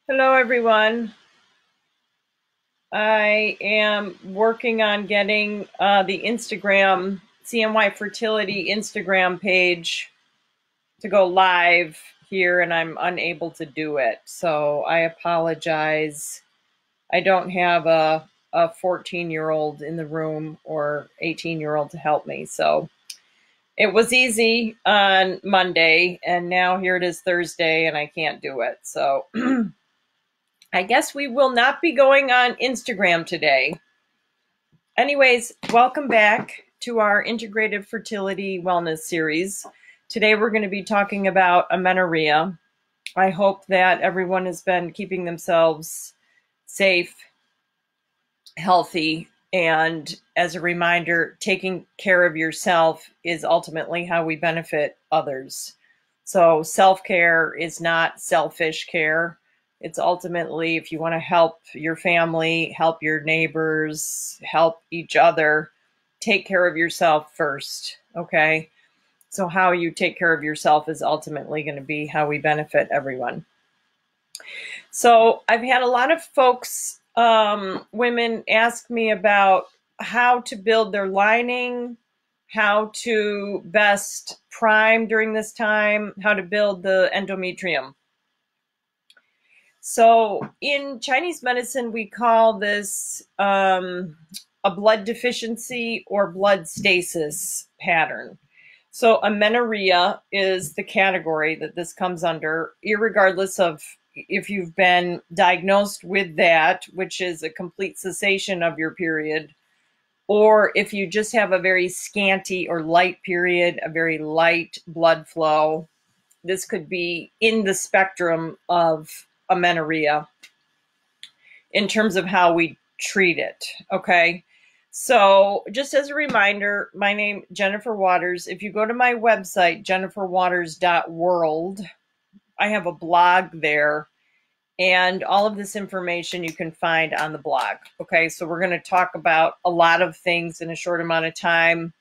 Hello, everyone. I am working on getting the Instagram, CNY Fertility Instagram page to go live here, and I'm unable to do it. So I apologize. I don't have a 14-year-old in the room or 18-year-old to help me. So it was easy on Monday, and now here it is Thursday, and I can't do it. So I guess we will not be going on Instagram today. Anyways, welcome back to our Integrative Fertility Wellness series. Today we're going to be talking about amenorrhea. I hope that everyone has been keeping themselves safe, healthy, and as a reminder, taking care of yourself is ultimately how we benefit others. So self-care is not selfish care. It's ultimately, if you want to help your family, help your neighbors, help each other, take care of yourself first, okay? So how you take care of yourself is ultimately going to be how we benefit everyone. So I've had a lot of folks, women ask me about how to build their lining, how to best prime during this time, how to build the endometrium. So in Chinese medicine, we call this a blood deficiency or blood stasis pattern. So amenorrhea is the category that this comes under, irregardless of if you've been diagnosed with that, which is a complete cessation of your period, or if you just have a very scanty or light period, a very light blood flow. This could be in the spectrum of amenorrhea in terms of how we treat it. Okay. So just as a reminder, my name Jennifer Waters. If you go to my website, jenniferwaters.world, I have a blog there, and all of this information you can find on the blog. Okay. So we're going to talk about a lot of things in a short amount of time.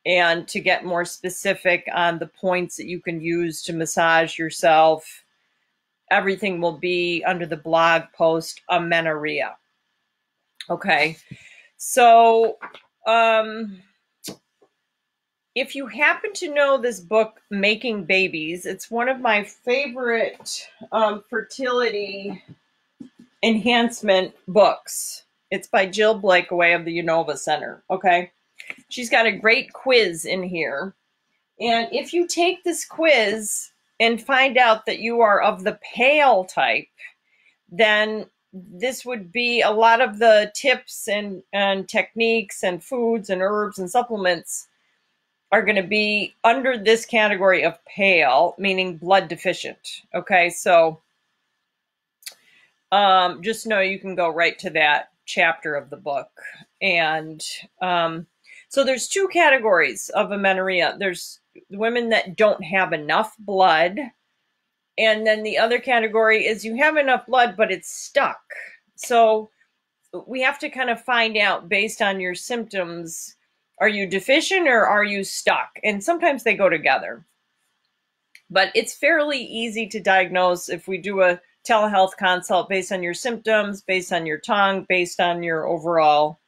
And to get more specific on the points that you can use to massage yourself, everything will be under the blog post Amenorrhea. Okay. So if you happen to know this book, Making Babies, it's one of my favorite fertility enhancement books. It's by Jill Blakeway of the Unova Center. Okay. She's got a great quiz in here. And if you take this quiz and find out that you are of the pale type, then this would be a lot of the tips and techniques and foods and herbs and supplements are going to be under this category of pale, meaning blood deficient. Okay, so just know you can go right to that chapter of the book. And so there's two categories of amenorrhea. There's women that don't have enough blood. And then the other category is you have enough blood, but it's stuck. So we have to kind of find out based on your symptoms, are you deficient or are you stuck? And sometimes they go together. But it's fairly easy to diagnose if we do a telehealth consult based on your symptoms, based on your tongue, based on your overall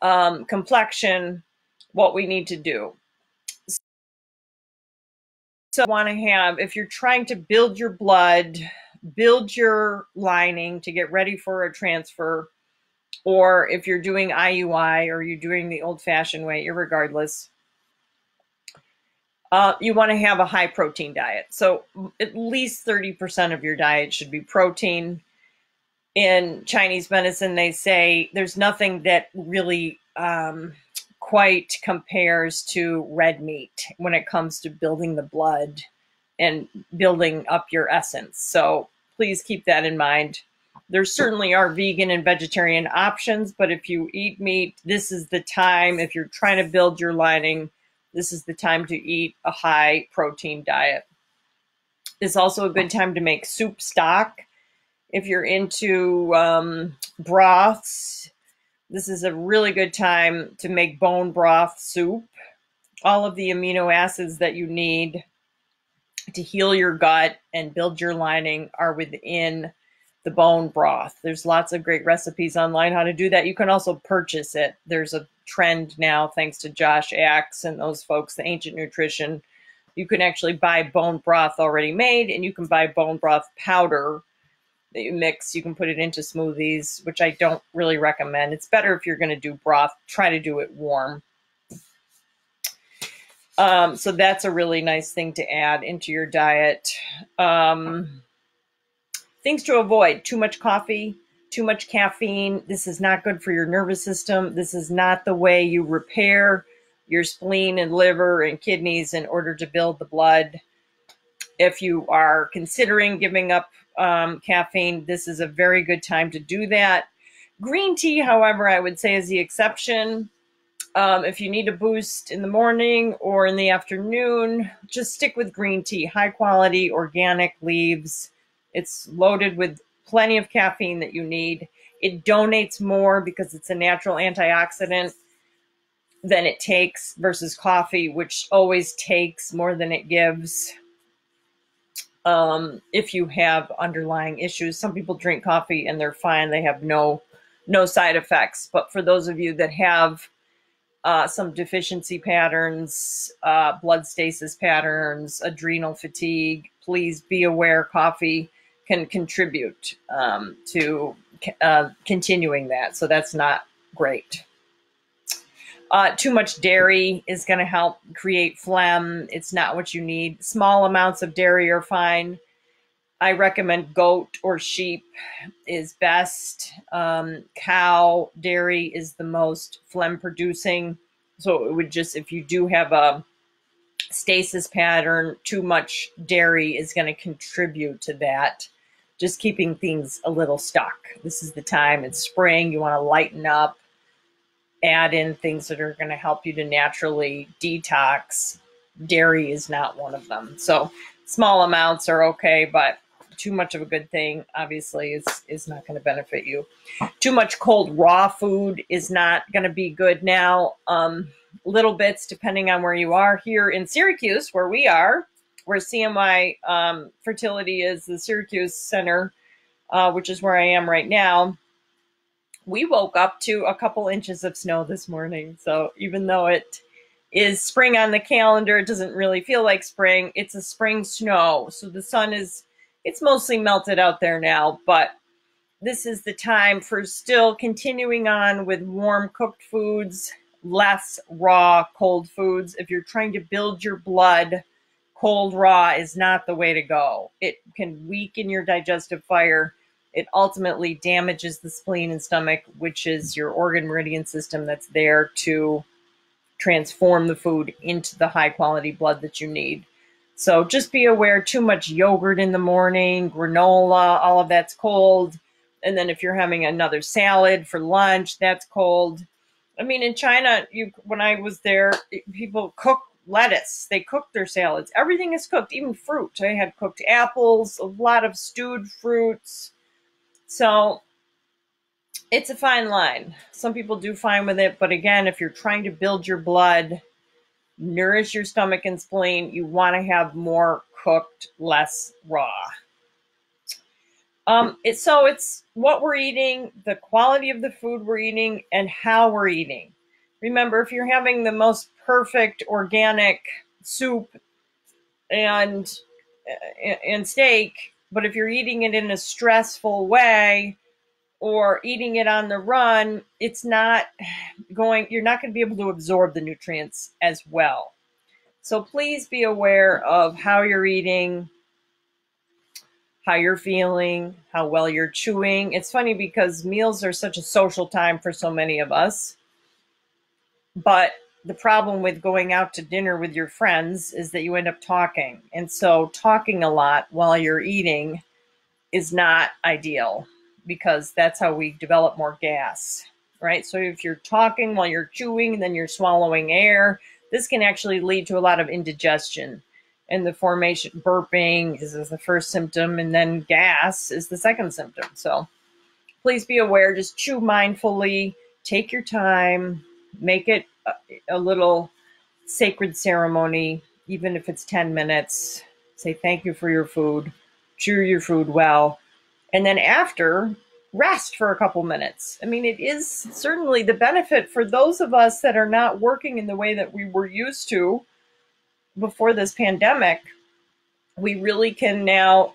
complexion, what we need to do. So want to have, if you're trying to build your blood, build your lining to get ready for a transfer, or if you're doing IUI or you're doing the old-fashioned way, irregardless, you want to have a high protein diet. So at least 30% of your diet should be protein. In Chinese medicine, they say there's nothing that really quite compares to red meat when it comes to building the blood and building up your essence. So please keep that in mind. There certainly are vegan and vegetarian options, but if you eat meat, this is the time. If you're trying to build your lining, this is the time to eat a high protein diet. It's also a good time to make soup stock. If you're into broths, this is a really good time to make bone broth soup. All of the amino acids that you need to heal your gut and build your lining are within the bone broth. There's lots of great recipes online how to do that. You can also purchase it. There's a trend now, thanks to Josh Axe and those folks, the Ancient Nutrition. You can actually buy bone broth already made, and you can buy bone broth powder that you mix. You can put it into smoothies, which I don't really recommend. It's better if you're going to do broth, try to do it warm. So that's a really nice thing to add into your diet. Things to avoid: too much coffee, too much caffeine. This is not good for your nervous system. This is not the way you repair your spleen and liver and kidneys in order to build the blood. If you are considering giving up caffeine, this is a very good time to do that. Green tea, however, I would say is the exception. If you need a boost in the morning or in the afternoon, just stick with green tea. High quality, organic leaves. It's loaded with plenty of caffeine that you need. It donates more because it's a natural antioxidant than it takes, versus coffee, which always takes more than it gives. If you have underlying issues, some people drink coffee and they're fine. They have no side effects. But for those of you that have some deficiency patterns, blood stasis patterns, adrenal fatigue, please be aware coffee can contribute to continuing that. So that's not great. Too much dairy is going to help create phlegm. It's not what you need. Small amounts of dairy are fine. I recommend goat or sheep is best. Cow dairy is the most phlegm producing. So it would just, if you do have a stasis pattern, too much dairy is going to contribute to that. Just keeping things a little stuck. This is the time. It's spring. You want to lighten up. Add in things that are going to help you to naturally detox. Dairy is not one of them. So small amounts are okay, but too much of a good thing, obviously, is not going to benefit you. Too much cold raw food is not going to be good now. Little bits, depending on where you are. Here in Syracuse, where we are, where CMI Fertility is, the Syracuse Center, which is where I am right now, we woke up to a couple inches of snow this morning. So even though it is spring on the calendar, it doesn't really feel like spring. It's a spring snow. So the sun it's mostly melted out there now, but this is the time for still continuing on with warm cooked foods, less raw cold foods. If you're trying to build your blood, cold raw is not the way to go. It can weaken your digestive fire. It ultimately damages the spleen and stomach, which is your organ meridian system that's there to transform the food into the high quality blood that you need. So just be aware, too much yogurt in the morning, granola, all of that's cold. And then if you're having another salad for lunch, that's cold. I mean, in China, when I was there, people cook lettuce. They cook their salads. Everything is cooked, even fruit. I had cooked apples, a lot of stewed fruits. So it's a fine line. Some people do fine with it. But again, if you're trying to build your blood, nourish your stomach and spleen, you want to have more cooked, less raw. It's what we're eating, the quality of the food we're eating, and how we're eating. Remember, if you're having the most perfect organic soup and steak, but if you're eating it in a stressful way or eating it on the run, you're not going to be able to absorb the nutrients as well. So please be aware of how you're eating, how you're feeling, how well you're chewing. It's funny because meals are such a social time for so many of us. But the problem with going out to dinner with your friends is that you end up talking. And so talking a lot while you're eating is not ideal, because that's how we develop more gas, right? So if you're talking while you're chewing, then you're swallowing air. This can actually lead to a lot of indigestion. And the formation, burping is the first symptom, and then gas is the second symptom. So please be aware, just chew mindfully, take your time, make it a little sacred ceremony, even if it's 10 minutes. Say thank you for your food, chew your food well, And then after, rest for a couple minutes. I mean, it is certainly the benefit for those of us that are not working in the way that we were used to before this pandemic. We really can now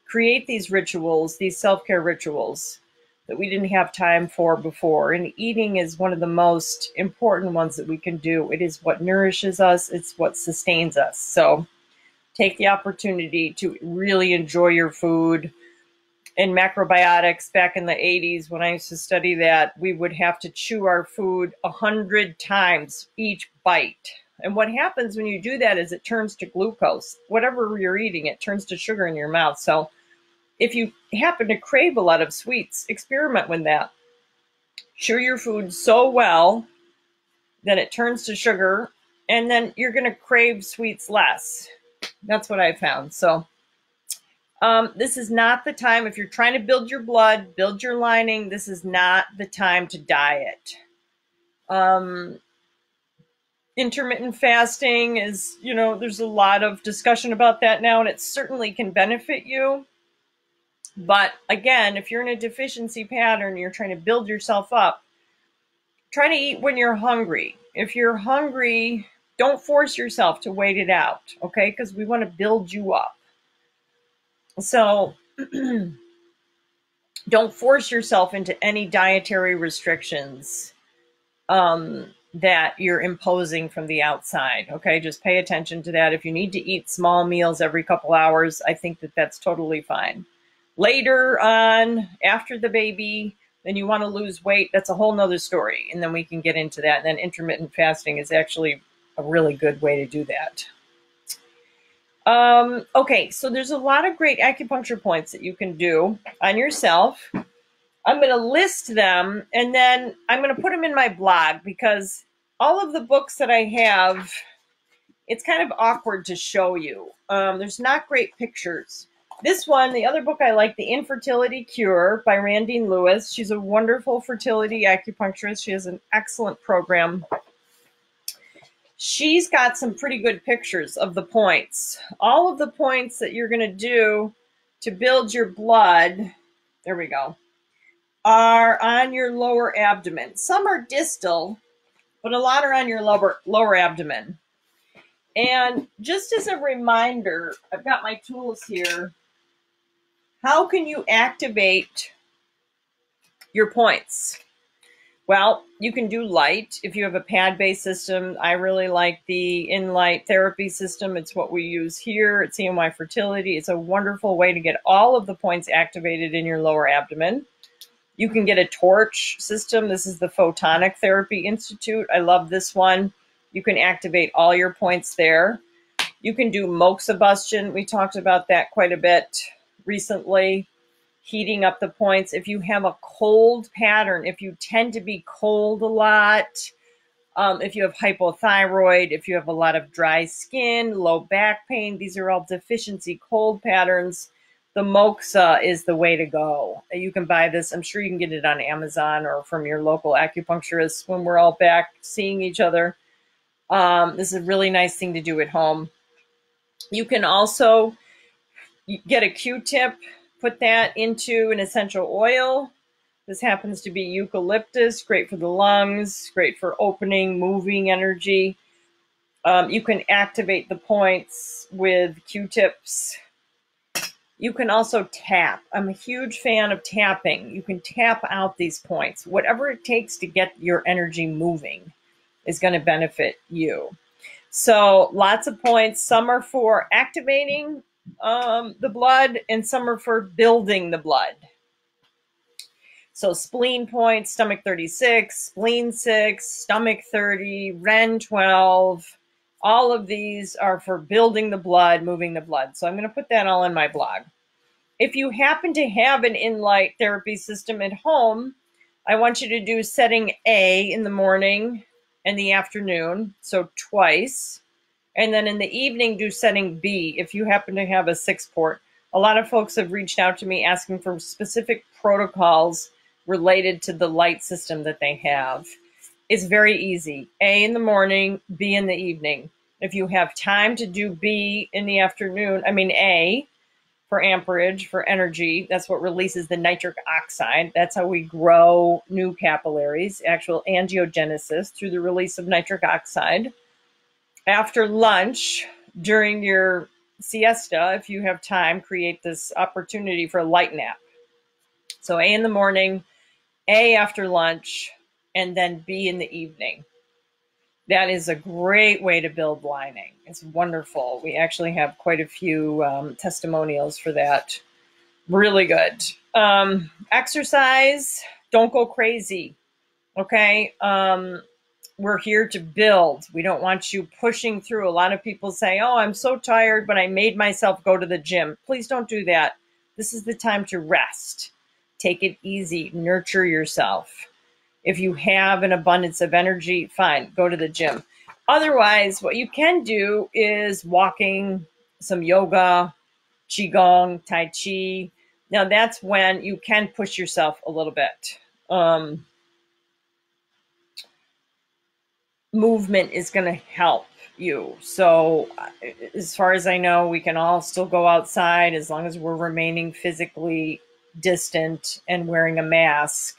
create these rituals, these self-care rituals that we didn't have time for before. And eating is one of the most important ones that we can do. It is what nourishes us. It's what sustains us. So take the opportunity to really enjoy your food. In macrobiotics, back in the 80s, when I used to study that, we would have to chew our food 100 times each bite. And what happens when you do that is it turns to glucose. Whatever you're eating, it turns to sugar in your mouth. So if you happen to crave a lot of sweets, experiment with that. Chew your food so well that it turns to sugar, and then you're going to crave sweets less. That's what I found. So this is not the time, if you're trying to build your blood, build your lining, this is not the time to diet. Intermittent fasting is, there's a lot of discussion about that now, and it certainly can benefit you. But again, if you're in a deficiency pattern, you're trying to build yourself up, try to eat when you're hungry. If you're hungry, don't force yourself to wait it out, okay? Because we want to build you up. So don't force yourself into any dietary restrictions that you're imposing from the outside, okay? Just pay attention to that. If you need to eat small meals every couple hours, I think that that's totally fine. Later on, after the baby, then you want to lose weight, that's a whole nother story. And then we can get into that. And then intermittent fasting is actually a really good way to do that. Okay, so there's a lot of great acupuncture points that you can do on yourself. I'm going to list them, and then I'm going to put them in my blog, because all of the books that I have, it's kind of awkward to show you. There's not great pictures. This one, the other book I like, The Infertility Cure by Randine Lewis. She's a wonderful fertility acupuncturist. She has an excellent program. She's got some pretty good pictures of the points. All of the points that you're going to do to build your blood, there we go, are on your lower abdomen. Some are distal, but a lot are on your lower abdomen. And just as a reminder, I've got my tools here. How can you activate your points? Well, you can do light. If you have a pad-based system, I really like the in-light therapy system. It's what we use here at CMY Fertility. It's a wonderful way to get all of the points activated in your lower abdomen. You can get a torch system. This is the Photonic Therapy Institute. I love this one. You can activate all your points there. You can do moxibustion. We talked about that quite a bit recently. Heating up the points. If you have a cold pattern, if you tend to be cold a lot, if you have hypothyroid, if you have a lot of dry skin, low back pain, these are all deficiency cold patterns. The moxa is the way to go. You can buy this. I'm sure you can get it on Amazon or from your local acupuncturist when we're all back seeing each other. This is a really nice thing to do at home. You can also get a Q-tip, put that into an essential oil. This happens to be eucalyptus, great for the lungs, great for opening, moving energy. You can activate the points with Q-tips. You can also tap. I'm a huge fan of tapping. You can tap out these points. Whatever it takes to get your energy moving is going to benefit you. So lots of points. Some are for activating the blood, and some are for building the blood. So spleen points, stomach 36, spleen 6, stomach 30, Ren 12. All of these are for building the blood, moving the blood. So I'm going to put that all in my blog. If you happen to have an in-light therapy system at home, I want you to do setting A in the morning and the afternoon, so twice. And then in the evening, do setting B if you happen to have a 6-port. A lot of folks have reached out to me asking for specific protocols related to the light system that they have. It's very easy. A in the morning, B in the evening. If you have time to do B in the afternoon, A for amperage, for energy. That's what releases the nitric oxide. That's how we grow new capillaries, actual angiogenesis through the release of nitric oxide. After lunch, during your siesta, if you have time, create this opportunity for a light nap. So A in the morning, A after lunch, and then B in the evening. That is a great way to build lining. It's wonderful. We actually have quite a few testimonials for that. Really good. Exercise, don't go crazy, okay? We're here to build. We don't want you pushing through. A lot of people say, oh, I'm so tired, but I made myself go to the gym. Please don't do that. This is the time to rest. Take it easy. Nurture yourself. If you have an abundance of energy, fine, go to the gym. Otherwise, what you can do is walking, some yoga, qigong, tai chi. Now, that's when you can push yourself a little bit. Movement is going to help you. So as far as I know, we can all still go outside as long as we're remaining physically distant and wearing a mask.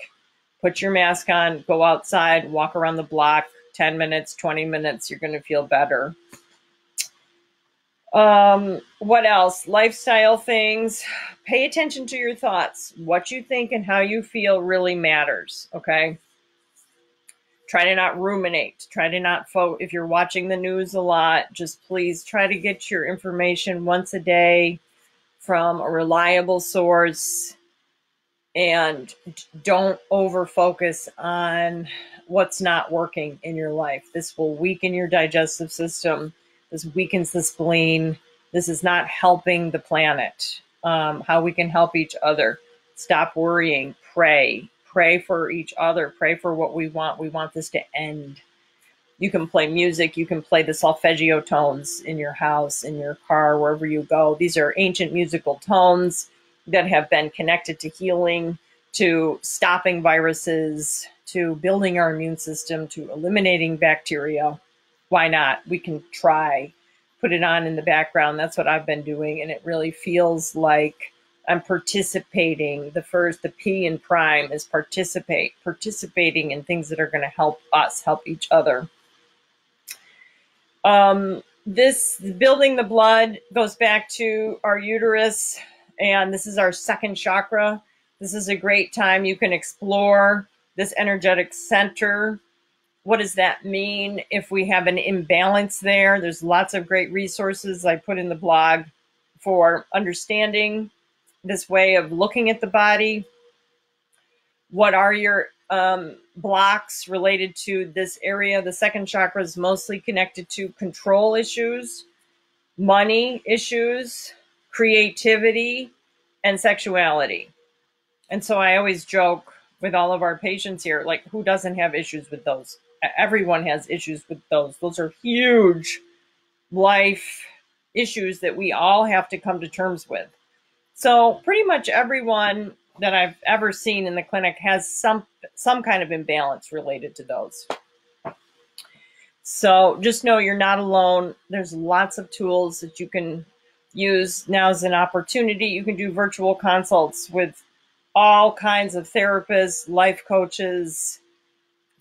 Put your mask on, go outside, walk around the block, 10 minutes, 20 minutes, you're going to feel better. What else? Lifestyle things. Pay attention to your thoughts. What you think and how you feel really matters, okay? Try to not ruminate. Try to not if you're watching the news a lot, just please try to get your information once a day from a reliable source, and don't over focus on what's not working in your life. This will weaken your digestive system. This weakens the spleen. This is not helping the planet. How we can help each other. Stop worrying. Pray. Pray for each other. Pray for what we want. We want this to end. You can play music. You can play the solfeggio tones in your house, in your car, wherever you go. These are ancient musical tones that have been connected to healing, to stopping viruses, to building our immune system, to eliminating bacteria. Why not? We can try. Put it on in the background. That's what I've been doing, and it really feels like I'm participating. The P in prime is participating in things that are going to help us help each other. This building the blood goes back to our uterus, and this is our second chakra. This is a great time. You can explore this energetic center. What does that mean if we have an imbalance there? There's lots of great resources I put in the blog for understanding this way of looking at the body. What are your blocks related to this area? The second chakra is mostly connected to control issues, money issues, creativity, and sexuality. And so I always joke with all of our patients here, like, who doesn't have issues with those? Everyone has issues with those. Those are huge life issues that we all have to come to terms with. So pretty much everyone that I've ever seen in the clinic has some kind of imbalance related to those. So just know you're not alone. There's lots of tools that you can use. Now is an opportunity. You can do virtual consults with all kinds of therapists, life coaches,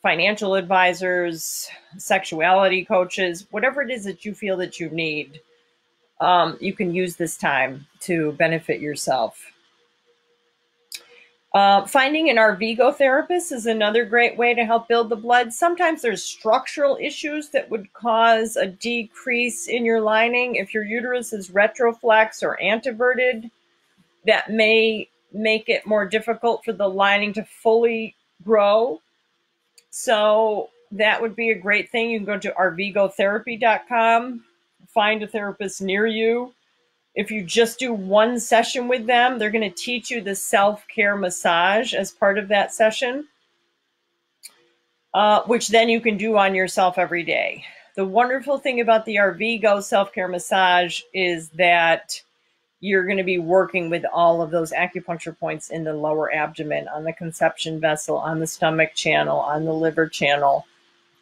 financial advisors, sexuality coaches, whatever it is that you feel that you need. You can use this time to benefit yourself. Finding an Vigo therapist is another great way to help build the blood. Sometimes there's structural issues that would cause a decrease in your lining. If your uterus is retroflex or anteverted, that may make it more difficult for the lining to fully grow. So that would be a great thing. You can go to vigotherapy.com, find a therapist near you. If you just do one session with them, they're going to teach you the self-care massage as part of that session, which then you can do on yourself every day. The wonderful thing about the Vigo self-care massage is that you're going to be working with all of those acupuncture points in the lower abdomen, on the conception vessel, on the stomach channel, on the liver channel,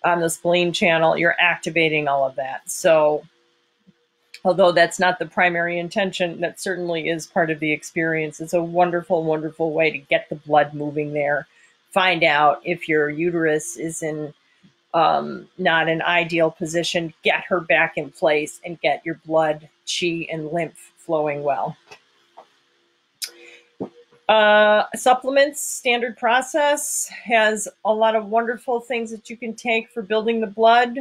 on the spleen channel. You're activating all of that. So Although that's not the primary intention, that certainly is part of the experience. It's a wonderful, wonderful way to get the blood moving there. Find out if your uterus is in not an ideal position. Get her back in place and get your blood, chi, and lymph flowing well. Supplements, standard process, has a lot of wonderful things that you can take for building the blood.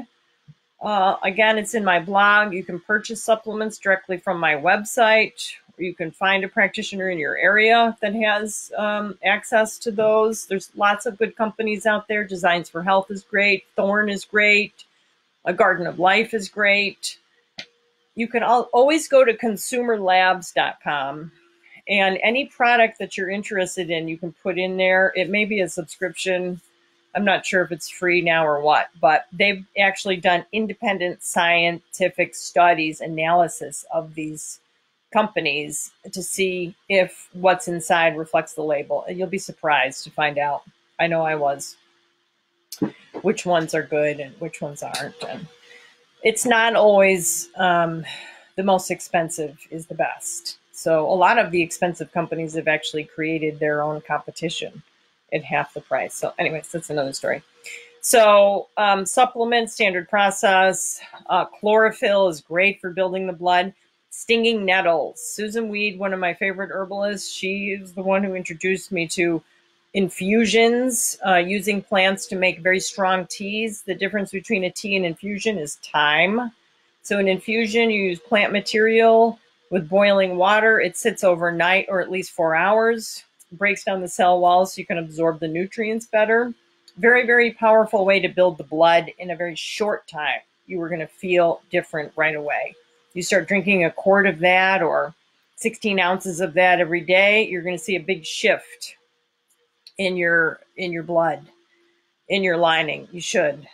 Again, it's in my blog. You can purchase supplements directly from my website, or you can find a practitioner in your area that has access to those. There's lots of good companies out there. Designs for Health is great. Thorn is great. A Garden of Life is great. You can always go to consumerlabs.com, and any product that you're interested in, you can put in there. It may be a subscription. I'm not sure if it's free now or what, but they've actually done independent scientific studies, analysis of these companies to see if what's inside reflects the label. And you'll be surprised to find out. I know I was. Which ones are good and which ones aren't. And it's not always the most expensive is the best. So a lot of the expensive companies have actually created their own competition at half the price. So anyways, that's another story. So supplements, standard process. Chlorophyll is great for building the blood. Stinging nettles. Susan Weed, one of my favorite herbalists, she is the one who introduced me to infusions, using plants to make very strong teas. The difference between a tea and infusion is time. So an infusion, you use plant material with boiling water. It sits overnight or at least 4 hours. Breaks down the cell walls so you can absorb the nutrients better. Very, very powerful way to build the blood in a very short time. You are going to feel different right away. You start drinking a quart of that or 16 ounces of that every day, you're going to see a big shift in your blood, in your lining. You should.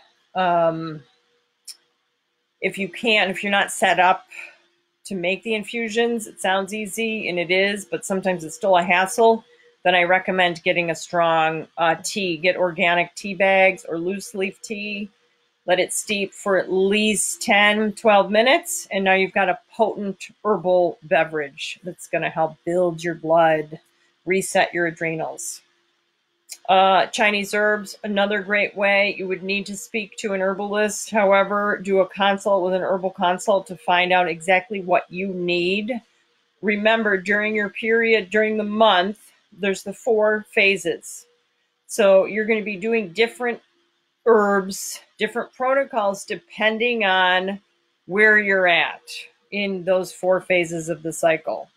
If you're not set up to make the infusions, it sounds easy, and it is, but sometimes it's still a hassle. Then I recommend getting a strong tea. Get organic tea bags or loose leaf tea. Let it steep for at least 10, 12 minutes. And now you've got a potent herbal beverage that's going to help build your blood, reset your adrenals. Chinese herbs, another great way. You would need to speak to an herbalist. However, do a consult with an herbal consult to find out exactly what you need. Remember, during your period, during the month, there's the 4 phases. So you're going to be doing different herbs, different protocols, depending on where you're at in those 4 phases of the cycle.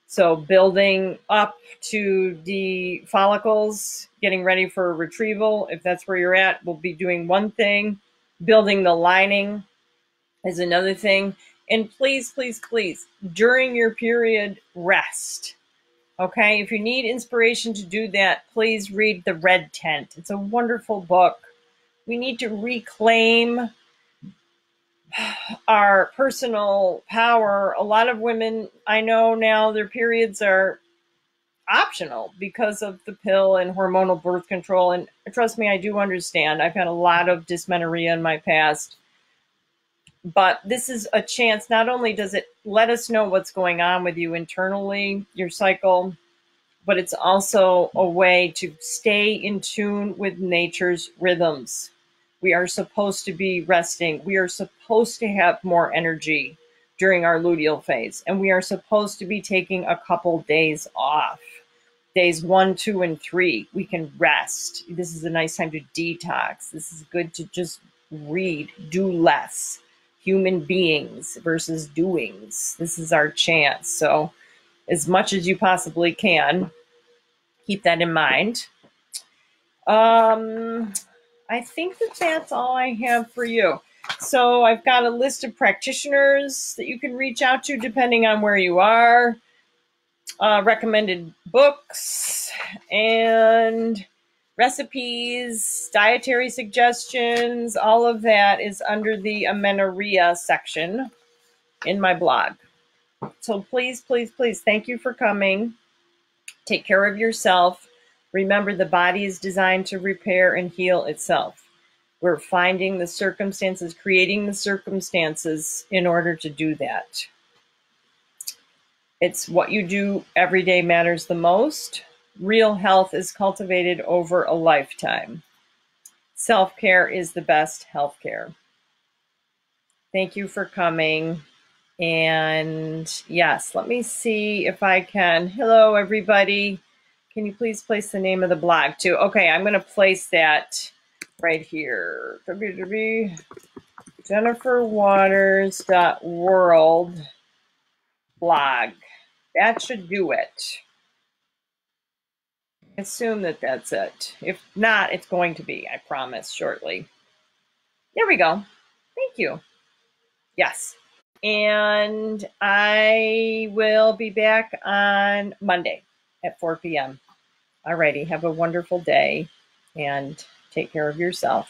So building up to the follicles, getting ready for retrieval, if that's where you're at, we'll be doing one thing. Building the lining is another thing. And please, please, please, during your period, rest. Okay, if you need inspiration to do that, please read The Red Tent. It's a wonderful book. We need to reclaim our personal power. A lot of women I know now, their periods are optional because of the pill and hormonal birth control. And trust me, I do understand. I've had a lot of dysmenorrhea in my past. But this is a chance. Not only does it let us know what's going on with you internally, your cycle, but it's also a way to stay in tune with nature's rhythms. We are supposed to be resting. We are supposed to have more energy during our luteal phase. And we are supposed to be taking a couple days off. Days 1, 2, and 3, we can rest. This is a nice time to detox. This is good to just read, do less. Human beings versus doings. This is our chance. So as much as you possibly can, keep that in mind. I think that's all I have for you. So I've got a list of practitioners that you can reach out to depending on where you are. Recommended books and recipes, dietary suggestions, all of that is under the Amenorrhea section in my blog. So please, please, please, thank you for coming. Take care of yourself. Remember, the body is designed to repair and heal itself. We're finding the circumstances, creating the circumstances in order to do that. It's what you do every day matters the most. Real health is cultivated over a lifetime. Self-care is the best healthcare. Thank you for coming. And yes, let me see if I can. Hello, everybody. Can you please place the name of the blog too? Okay, I'm going to place that right here. www.jenniferwaters.world blog. That should do it. Assume that that's it. If not, it's going to be, I promise, shortly. There we go. Thank you. Yes. And I will be back on Monday at 4 p.m. Alrighty. Have a wonderful day and take care of yourself.